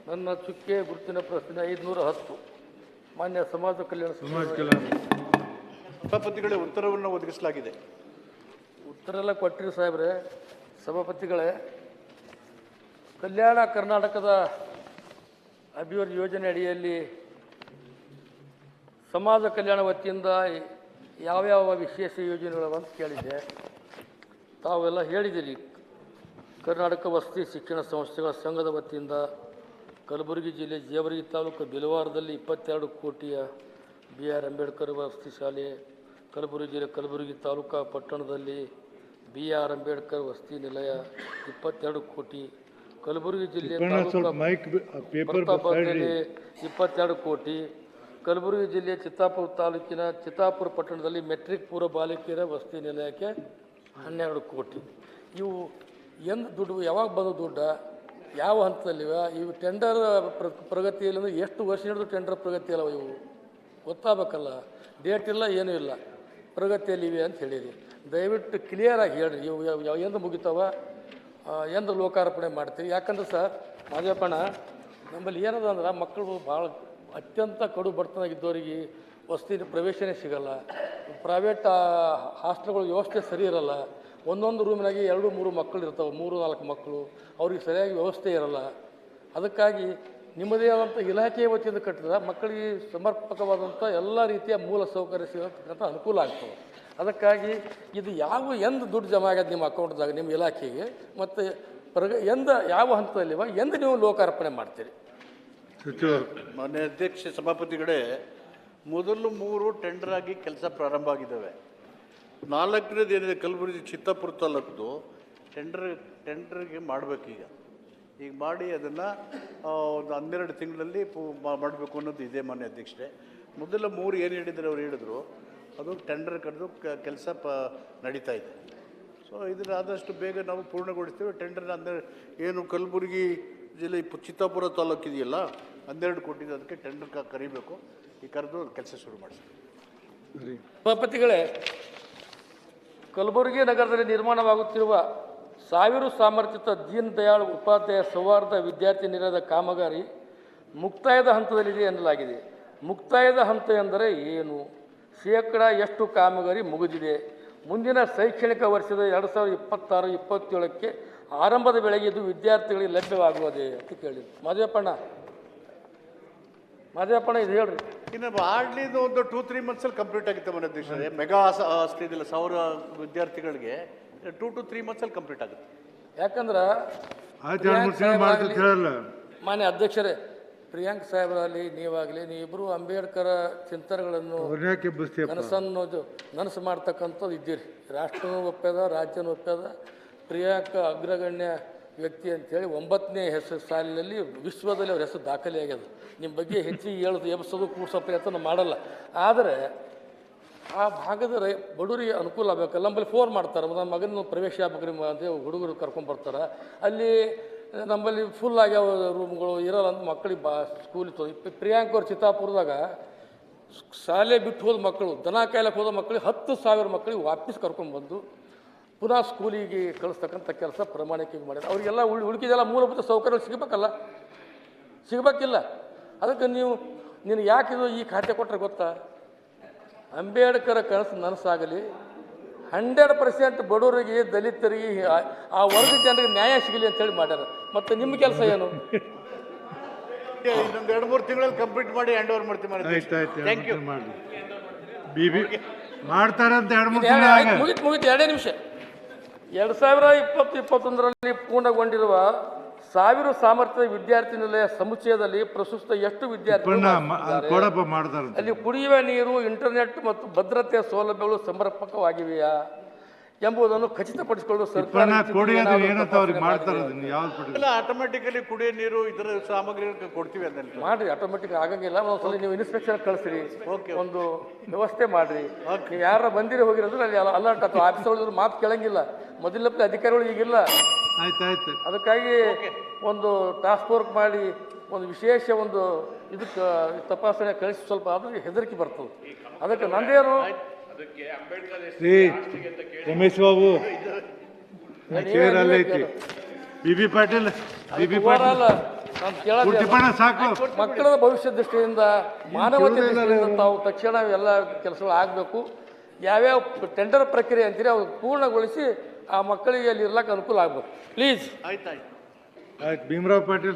ನನ್ನ ಚುಕ್ಕೆ ಗುರುತಿನ ಪ್ರಶ್ನೆ 510 ಮಾನ್ಯ ಸಮಾಜ ಕಲ್ಯಾಣ ಸಭಾಪತಿಗಳೇ ಉತ್ತರವನ್ನು ಒದಗಿಸಲಾಗಿದೆ. ಉತ್ತರ ಎಲ್ಲ ಕೊಟ್ಟಿರಿ ಸಾಹೇಬ್ರೆ. ಸಭಾಪತಿಗಳೇ, ಕಲ್ಯಾಣ ಕರ್ನಾಟಕದ ಅಭಿವೃದ್ಧಿ ಯೋಜನೆ ಅಡಿಯಲ್ಲಿ ಸಮಾಜ ಕಲ್ಯಾಣ ವತಿಯಿಂದ ಯಾವ್ಯಾವ ವಿಶೇಷ ಯೋಜನೆಗಳು ಅಂತ ಕೇಳಿದ್ದೆ. ತಾವೆಲ್ಲ ಹೇಳಿದ್ದೀರಿ. ಕರ್ನಾಟಕ ವಸತಿ ಶಿಕ್ಷಣ ಸಂಸ್ಥೆಗಳ ಸಂಘದ ವತಿಯಿಂದ ಕಲಬುರಗಿ ಜಿಲ್ಲೆ ಜೇವರ್ಗಿ ತಾಲೂಕು ಬಿಲವಾರದಲ್ಲಿ 22 ಕೋಟಿಯ BR ಅಂಬೇಡ್ಕರ್ ವಸತಿ ಶಾಲೆ, ಕಲಬುರಗಿ ಜಿಲ್ಲೆ ಕಲಬುರಗಿ ತಾಲೂಕು ಪಟ್ಟಣದಲ್ಲಿ BR ಅಂಬೇಡ್ಕರ್ ವಸತಿ ನಿಲಯ 22 ಕೋಟಿ, ಕಲಬುರಗಿ ಜಿಲ್ಲೆ ಪ್ರತಾಪದಲ್ಲಿ 22 ಕೋಟಿ, ಕಲಬುರಗಿ ಜಿಲ್ಲೆ ಚಿತ್ತಾಪುರ ತಾಲೂಕಿನ ಚಿತ್ತಾಪುರ ಪಟ್ಟಣದಲ್ಲಿ ಮೆಟ್ರಿಕ್ ಪೂರ್ವ ಬಾಲಕಿಯರ ವಸತಿ ನಿಲಯಕ್ಕೆ 12 ಕೋಟಿ. ಇವು ಎಂದು ದುಡ್ಡು ಯಾವಾಗ ಬಂದು ದುಡ್ಡು ಯಾವ ಹಂತದಲ್ಲಿವೆ? ಇವು ಟೆಂಡರ್ ಪ್ರಗತಿಯಲ್ಲಿ ಅಂದರೆ ಎಷ್ಟು ವರ್ಷ ಹಿಡಿದು ಟೆಂಡರ್ ಪ್ರಗತಿ ಅಲ್ಲವ? ಇವು ಗೊತ್ತಾಗಬೇಕಲ್ಲ. ಡೇಟ್ ಇಲ್ಲ, ಏನೂ ಇಲ್ಲ, ಪ್ರಗತಿಯಲ್ಲಿವೆ ಅಂತ ಹೇಳಿರಿ. ದಯವಿಟ್ಟು ಕ್ಲಿಯರಾಗಿ ಹೇಳ್ರಿ. ಇವು ಎಂದು ಮುಗಿತಾವ, ಎಂದು ಲೋಕಾರ್ಪಣೆ ಮಾಡ್ತೀವಿ? ಯಾಕಂದ್ರೆ ಸರ್ ಮಾದೇವಪ್ಪಣ್ಣ, ನಮ್ಮಲ್ಲಿ ಏನದ ಅಂದ್ರೆ ಮಕ್ಕಳು ಭಾಳ ಅತ್ಯಂತ ಕಡು ಬಡತನಾಗಿದ್ದವರಿಗೆ ವಸತಿ ಪ್ರವೇಶನೇ ಸಿಗಲ್ಲ. ಪ್ರೈವೇಟ್ ಹಾಸ್ಟೆಲ್ಗಳ ವ್ಯವಸ್ಥೆ ಸರಿ ಇರಲ್ಲ. ಒಂದೊಂದು ರೂಮಿನಾಗೆ 2-3 ಮಕ್ಕಳು ಇರ್ತಾವೆ, 3-4 ಮಕ್ಕಳು. ಅವ್ರಿಗೆ ಸರಿಯಾಗಿ ವ್ಯವಸ್ಥೆ ಇರಲ್ಲ. ಅದಕ್ಕಾಗಿ ನಿಮ್ಮದೇ ಆದಂಥ ಇಲಾಖೆಯ ವತಿಯಿಂದ ಕಟ್ಟಿದ್ರೆ ಮಕ್ಕಳಿಗೆ ಸಮರ್ಪಕವಾದಂಥ ಎಲ್ಲ ರೀತಿಯ ಮೂಲ ಸೌಕರ್ಯ ಸಿಗತಕ್ಕಂಥ ಅನುಕೂಲ ಆಗ್ತವೆ. ಅದಕ್ಕಾಗಿ ಇದು ಎಂದು ದುಡ್ಡು ಜಮಾ ಆಗ್ಯದ ನಿಮ್ಮ ಅಕೌಂಟ್ದಾಗ, ನಿಮ್ಮ ಇಲಾಖೆಗೆ, ಮತ್ತು ಯಾವ ಹಂತದಲ್ಲಿವ, ಎಂದು ನೀವು ಲೋಕಾರ್ಪಣೆ ಮಾಡ್ತೀರಿ? ಮಾನ್ಯ ಅಧ್ಯಕ್ಷ, ಸಭಾಪತಿಗಳೇ, ಮೊದಲು 3 ಟೆಂಡರ್ ಆಗಿ ಕೆಲಸ ಪ್ರಾರಂಭ ಆಗಿದ್ದಾವೆ. 4ನೇದು ಏನಿದೆ ಕಲಬುರಗಿ ಚಿತ್ತಾಪುರ ತಾಲೂಕು ಟೆಂಡರ್ಗೆ ಮಾಡಬೇಕೀಗ. ಈಗ ಮಾಡಿ ಅದನ್ನು ಒಂದು 12 ತಿಂಗಳಲ್ಲಿ ಮಾಡಬೇಕು ಅನ್ನೋದು ಇದೆ ಮಾನ್ಯ ಅಧ್ಯಕ್ಷರೇ. ಮೊದಲ 3 ಏನು ಹೇಳಿದ್ರು ಅವ್ರು ಹೇಳಿದ್ರು, ಅದು ಟೆಂಡರ್ ಕರೆದು ಕೆಲಸ ನಡೀತಾ ಇದೆ. ಸೊ ಇದನ್ನು ಆದಷ್ಟು ಬೇಗ ನಾವು ಪೂರ್ಣಗೊಳಿಸ್ತೇವೆ. ಟೆಂಡರ್ನ ಏನು ಕಲಬುರಗಿ ಜಿಲ್ಲೆ ಚಿತ್ತಾಪುರ ತಾಲೂಕು ಇದೆಯಲ್ಲ, 12 ಕೋಟಿ ಅದಕ್ಕೆ ಟೆಂಡರ್ ಕರಿಬೇಕು. ಈ ಕರೆದು ಕೆಲಸ ಶುರು ಮಾಡಿಸ್ತೀವಿ. ಸಭಾಪತಿಗಳೇ, ಕಲಬುರಗಿ ನಗರದಲ್ಲಿ ನಿರ್ಮಾಣವಾಗುತ್ತಿರುವ 1000 ಸಾಮರ್ಥ್ಯದ ದೀನ್ ದಯಾಳ್ ಉಪಾಧ್ಯಾಯ ಸೌಹಾರ್ದ ವಿದ್ಯಾರ್ಥಿ ನಿಲಯದ ಕಾಮಗಾರಿ ಮುಕ್ತಾಯದ ಹಂತದಲ್ಲಿದೆ ಎನ್ನಲಾಗಿದೆ. ಮುಕ್ತಾಯದ ಹಂತ ಎಂದರೆ ಏನು? ಶೇಕಡಾ ಎಷ್ಟು ಕಾಮಗಾರಿ ಮುಗಿದಿದೆ? ಮುಂದಿನ ಶೈಕ್ಷಣಿಕ ವರ್ಷದ 2026-27ಕ್ಕೆ ಆರಂಭದ ವೇಳೆಗೆ ಇದು ವಿದ್ಯಾರ್ಥಿಗಳಿಗೆ ಲಭ್ಯವಾಗುವುದೇ ಅಂತ ಕೇಳಿದ್ರು. ಮಾದೇವಪ್ಪಣ್ಣ ಇದು ಹೇಳ್ರಿ. ಇನ್ನು ಹಾರ್ಡ್ಲಿದು ಒಂದು 2-3 ಮಂತ್ಸಲ್ಲಿ ಕಂಪ್ಲೀಟ್ ಆಗಿತ್ತು ಮನೆ ಅಧ್ಯಕ್ಷರೇ. ಮೆಗಾ ಆಸ್ತಿ ಇದೆಯಲ್ಲ 1000 ವಿದ್ಯಾರ್ಥಿಗಳಿಗೆ 2 to 3 ಮಂತ್ಸಲ್ಲಿ ಕಂಪ್ಲೀಟ್ ಆಗುತ್ತೆ. ಯಾಕಂದ್ರೆ ಮಾನ್ಯ ಅಧ್ಯಕ್ಷರೇ, ಪ್ರಿಯಾಂಕ್ ಸಾಹೇಬರಲ್ಲಿ ನೀವಾಗಲಿ, ನೀವಿಬ್ಬರು ಅಂಬೇಡ್ಕರ್ ಚಿಂತನೆಗಳನ್ನು ನನಸು ಮಾಡ್ತಕ್ಕಂಥದ್ದು ಇದ್ದೀರಿ. ರಾಷ್ಟ್ರನೂ ಒಪ್ಪ್ಯದ, ರಾಜ್ಯನೂ ಒಪ್ಪ್ಯದ. ಪ್ರಿಯಾಂಕ್ ಅಗ್ರಗಣ್ಯ ವ್ಯಕ್ತಿ ಅಂಥೇಳಿ 9ನೇ ಸಾಲಿನಲ್ಲಿ ವಿಶ್ವದಲ್ಲಿ ಅವ್ರ ಹೆಸರು ದಾಖಲೆ ಆಗ್ಯದ. ನಿಮ್ಮ ಬಗ್ಗೆ ಹೆಚ್ಚಿಗೆ ಹೇಳೋದು, ಎಬ್ಸೋದು, ಕೂಡ್ಸೋ ಪ್ರಯತ್ನ ಮಾಡಲ್ಲ. ಆದರೆ ಆ ಭಾಗದ ಬಡವರಿಗೆ ಅನುಕೂಲ ಆಗಬೇಕಲ್ಲ. ನಮ್ಮಲ್ಲಿ ಫೋನ್ ಮಾಡ್ತಾರೆ, ನನ್ನ ಮಗನ ಪ್ರವೇಶ ಆಗ್ಬೇಕ್ರಿ ಅಂತ ಹುಡುಗರು ಕರ್ಕೊಂಡ್ಬರ್ತಾರೆ. ಅಲ್ಲಿ ನಮ್ಮಲ್ಲಿ ಫುಲ್ ಆಗ್ಯಾವ ರೂಮ್ಗಳು ಇರೋಲ್ಲ ಅಂತ ಮಕ್ಕಳಿಗೆ ಸ್ಕೂಲಿಗೆ ಪ್ರಿಯಾಂಕ್ ಅವ್ರ ಚಿತ್ತಾಪುರದಾಗ ಶಾಲೆ ಬಿಟ್ಟು ಹೋದ ಮಕ್ಕಳು, ದನ ಕಾಯ್ಲಕ್ಕೆ ಹೋದ ಮಕ್ಕಳಿಗೆ 10,000 ಮಕ್ಕಳಿಗೆ ವಾಪಸ್ ಕರ್ಕೊಂಡ್ಬಂದು ಪುನಃ ಸ್ಕೂಲಿಗೆ ಕಳಿಸ್ತಕ್ಕಂಥ ಕೆಲಸ ಪ್ರಾಮಾಣಿಕ ಮಾಡಿದ್ರು. ಅವರಿಗೆಲ್ಲ ಉಳಿಕಿದೆಲ್ಲ ಮೂಲಭೂತ ಸೌಕರ್ಯಗಳು ಸಿಗಬೇಕಿಲ್ಲ. ಅದಕ್ಕೆ ನೀನು ಯಾಕಿದು ಈ ಖಾತೆ ಕೊಟ್ಟರೆ ಗೊತ್ತಾ? ಅಂಬೇಡ್ಕರ್ ಕನಸು ನನಸಾಗಲಿ, 100% ಬಡವರಿಗೆ, ದಲಿತರಿಗೆ, ಆ ವರ್ಗದ ಜನರಿಗೆ ನ್ಯಾಯ ಸಿಗಲಿ ಅಂತೇಳಿ ಮಾಡ್ಯಾರ. ಮತ್ತು ನಿಮ್ಮ ಕೆಲಸ ಏನು? ಇನ್ನೊಂದು 2-3 ತಿಂಗಳಲ್ಲಿ ಕಂಪ್ಲೀಟ್ ಮಾಡಿ ಹ್ಯಾಂಡ್ ಓವರ್ ಮಾಡ್ತೀವಿ. Thank you. ಮಾಡ್ತಾರಂತ ಮುಗಿತು 2 ನಿಮಿಷ. 2020-21ರಲ್ಲಿ ಪೂರ್ಣಗೊಂಡಿರುವ 1000 ಸಾಮರ್ಥ್ಯದ ವಿದ್ಯಾರ್ಥಿ ನಿಲಯ ಸಮುಚ್ಚಯದಲ್ಲಿ ಪ್ರಸ್ತುತ ಎಷ್ಟು ವಿದ್ಯಾರ್ಥಿಗಳು ಅಲ್ಲಿ ಕುಡಿಯುವ ನೀರು, ಇಂಟರ್ನೆಟ್ ಮತ್ತು ಭದ್ರತೆಯ ಸೌಲಭ್ಯಗಳು ಸಮರ್ಪಕವಾಗಿವೆಯಾ ಎಂಬುದನ್ನು ಖಚಿತಪಡಿಸಿಕೊಳ್ಳಲು ಸರ್ಕಾರ ಆಟೋಮೆಟಿಕಲಿ ಕುಡಿಯೋ ನೀರು ಇದರ ಸಾಮಗ್ರಿ ಕೊಡ್ತೀವಿ ಅಂತ ಮಾಡ್ರಿ. ಆಟೋಮೆಟಿಕ್ ಆಗಂಗಿಲ್ಲ. ಒಂದ್ಸಲ ನೀವು ಇನ್ಸ್ಪೆಕ್ಷನ್ ಕಳಿಸ್ರಿ, ಒಂದು ವ್ಯವಸ್ಥೆ ಮಾಡ್ರಿ. ನೀವು ಯಾರ ಬಂದಿರಿ ಹೋಗಿರೋದ್ರೆ ಅಲ್ಲಿ ಅಲರ್ಟ್ ಅಥವಾ ಆಫೀಸ್ ಒಳಗೆ ಮಾತು ಕೇಳಂಗಿಲ್ಲ. ಮೊದಲಪ್ಪ ಅಧಿಕಾರಿಗಳು ಈಗಿಲ್ಲ. ಅದಕ್ಕಾಗಿ ಒಂದು ಟಾಸ್ಕ್ ಫೋರ್ಸ್ ಮಾಡಿ ಒಂದು ವಿಶೇಷ ಒಂದು ಇದಕ್ಕೆ ತಪಾಸಣೆ ಕಳಿಸಿ ಸ್ವಲ್ಪ ಆದ್ರೆ ಹೆದರಿಕೆ ಬರ್ತದೆ. ಅದಕ್ಕೆ ನಂದೇನು ರಮೇಶ್ ಬಾಬು ಬಿಬಿ ಪಾಟೀಲ್ ನಾನು ಕೇಳೋದು ಕುರ್ಚಿಪಣ ಸಾಕು. ಮಕ್ಕಳ ಭವಿಷ್ಯ ದೃಷ್ಟಿಯಿಂದ ಮಾನವತೆ ದೃಷ್ಟಿಯಿಂದ ತಾವು ತಕ್ಷಣ ಎಲ್ಲ ಕೆಲಸಗಳು ಆಗಬೇಕು. ಯಾವ್ಯಾವ ಟೆಂಡರ್ ಪ್ರಕ್ರಿಯೆ ಅಂತೀರಿ ಅವು ಪೂರ್ಣಗೊಳಿಸಿ ಆ ಮಕ್ಕಳಿಗೆ ಅಲ್ಲಿ ಇರ್ಲಿಕ್ಕೆ ಅನುಕೂಲ ಆಗಬೇಕು ಪ್ಲೀಸ್. ಆಯ್ತಾಯ್ತು. ಆಯ್ತು ಭೀಮರಾವ್ ಪಾಟೀಲ್.